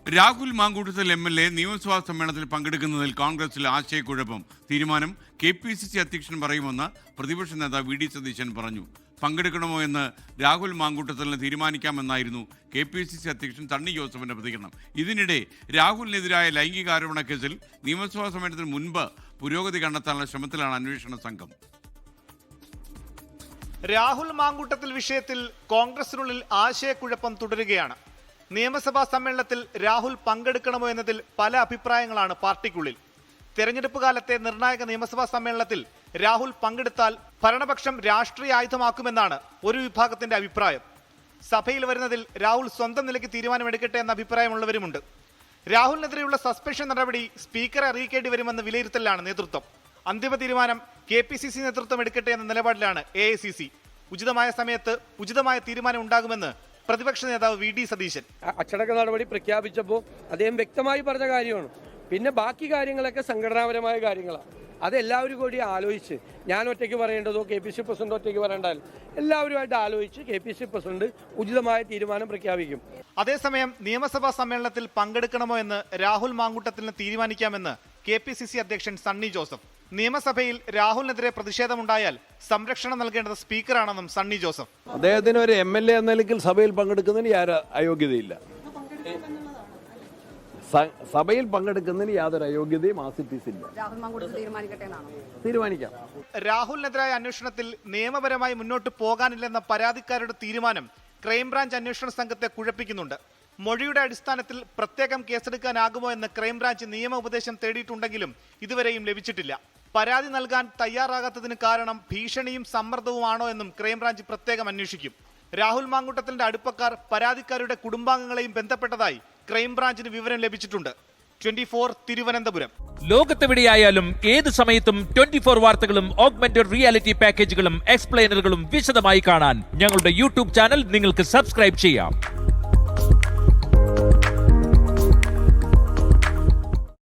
Rahul Mamkootathil MLA നിയമസഭാ സമ്മേളനത്തിൽ പങ്കെടുക്കുന്നതിൽ കോൺഗ്രസിൽ ആശയക്കുഴപ്പം. തീരുമാനം KPCC അധ്യക്ഷൻ പറയുമെന്ന് പ്രതിപക്ഷ നേതാവ് VD സതീശൻ പറഞ്ഞു. പങ്കെടുക്കണമോ എന്ന് രാഹുൽ മാങ്കൂട്ടത്തിന് തീരുമാനിക്കാമെന്നായിരുന്നു KPCC അധ്യക്ഷൻ സണ്ണി ജോസഫിന്റെ പ്രതികരണം. ഇതിനിടെ രാഹുലിനെതിരായ ലൈംഗികാരോപണ കേസിൽ നിയമസഭാ സമ്മേളനത്തിന് മുൻപ് പുരോഗതി കണ്ടെത്താനുള്ള ശ്രമത്തിലാണ് അന്വേഷണ സംഘം. രാഹുൽ മാങ്കൂട്ടത്തിൽ വിഷയത്തിൽ കോൺഗ്രസിനുള്ളിൽ ആശയക്കുഴപ്പം തുടരുകയാണ്. നിയമസഭാ സമ്മേളനത്തിൽ രാഹുൽ പങ്കെടുക്കണമോ എന്നതിൽ പല അഭിപ്രായങ്ങളാണ് പാർട്ടിക്കുള്ളിൽ. തെരഞ്ഞെടുപ്പ് കാലത്തെ നിർണായക നിയമസഭാ സമ്മേളനത്തിൽ രാഹുൽ പങ്കെടുത്താൽ ഭരണപക്ഷം രാഷ്ട്രീയ ആയുധമാക്കുമെന്നാണ് ഒരു വിഭാഗത്തിന്റെ അഭിപ്രായം. സഭയിൽ വരുന്നതിൽ രാഹുൽ സ്വന്തം നിലയ്ക്ക് തീരുമാനമെടുക്കട്ടെ എന്ന അഭിപ്രായമുള്ളവരുമുണ്ട്. രാഹുലിനെതിരെയുള്ള സസ്പെൻഷൻ നടപടി സ്പീക്കറെ അറിയിക്കേണ്ടി വരുമെന്ന് വിലയിരുത്തലാണ് നേതൃത്വം. അന്തിമ തീരുമാനം KPCC നേതൃത്വം എടുക്കട്ടെ എന്ന നിലപാടിലാണ് AICC. ഉചിതമായ സമയത്ത് ഉചിതമായ തീരുമാനം ഉണ്ടാകുമെന്ന് പ്രതിപക്ഷ നേതാവ് VD സതീശൻ. അച്ചടക്ക നടപടി പ്രഖ്യാപിച്ചപ്പോൾ അദ്ദേഹം വ്യക്തമായി പറഞ്ഞ കാര്യമാണ്. പിന്നെ ബാക്കി കാര്യങ്ങളൊക്കെ സംഘടനാപരമായ കാര്യങ്ങളാണ്. അതെല്ലാവരും കൂടി ആലോചിച്ച്, ഞാൻ ഒറ്റയ്ക്ക് പറയേണ്ടതോ KPCC പ്രസിഡന്റ് ഒറ്റയ്ക്ക് പറയേണ്ടതല്ല, എല്ലാവരുമായിട്ട് ആലോചിച്ച് KPCC പ്രസിഡന്റ് ഉചിതമായ തീരുമാനം പ്രഖ്യാപിക്കും. അതേസമയം നിയമസഭാ സമ്മേളനത്തിൽ പങ്കെടുക്കണമോ എന്ന് രാഹുൽ മാങ്കൂട്ടത്തിന് തീരുമാനിക്കാമെന്ന് KPCC അധ്യക്ഷൻ സണ്ണി ജോസഫ്. നിയമസഭയിൽ രാഹുലിനെതിരെ പ്രതിഷേധമുണ്ടായാൽ സംരക്ഷണം നൽകേണ്ടത് സ്പീക്കറാണെന്നും സണ്ണി ജോസഫ്. അദ്ദേഹത്തിന് ഒരു MLA എന്ന നിലയ്ക്ക് സഭയിൽ പങ്കെടുക്കുന്നതിന് അയോഗ്യതയില്ല. സഭയിൽ പങ്കെടുക്കുന്നതിന് യാതൊരു അയോഗ്യതയും ആസിഫിസില്ല. തീരുമാനിക്കാം. രാഹുലിനെതിരായ അന്വേഷണത്തിൽ നിയമപരമായി മുന്നോട്ട് പോകാനില്ലെന്ന പരാതിക്കാരുടെ തീരുമാനം ക്രൈംബ്രാഞ്ച് അന്വേഷണ സംഘത്തെ കുഴപ്പിക്കുന്നുണ്ട്. മൊഴിയുടെ അടിസ്ഥാനത്തിൽ പ്രത്യേകം കേസെടുക്കാനാകുമോ എന്ന് ക്രൈംബ്രാഞ്ച് നിയമ ഉപദേശം തേടിയിട്ടുണ്ടെങ്കിലും ഇതുവരെയും ലഭിച്ചിട്ടില്ല. പരാതി നൽകാൻ തയ്യാറാകാത്തതിന് കാരണം ഭീഷണിയും സമ്മർദ്ദവുമാണോ എന്നും ക്രൈംബ്രാഞ്ച് പ്രത്യേകം അന്വേഷിക്കും. രാഹുൽ മാങ്കൂട്ടത്തിന്റെ അടുപ്പക്കാർ പരാതിക്കാരുടെ കുടുംബാംഗങ്ങളെയും ബന്ധപ്പെട്ടതായി ക്രൈംബ്രാഞ്ചിന് വിവരം ലഭിച്ചിട്ടുണ്ട്. 24 തിരുവനന്തപുരം. ലോകത്തെവിടെയായാലും ഏത് സമയത്തും 24 വാർത്തകളും ഓഗ്മെന്റഡ് റിയാലിറ്റി പാക്കേജുകളും എക്സ്പ്ലെയിനറുകളും വിശദമായി കാണാൻ ഞങ്ങളുടെ YouTube ചാനൽ നിങ്ങൾക്ക് സബ്സ്ക്രൈബ് ചെയ്യാം.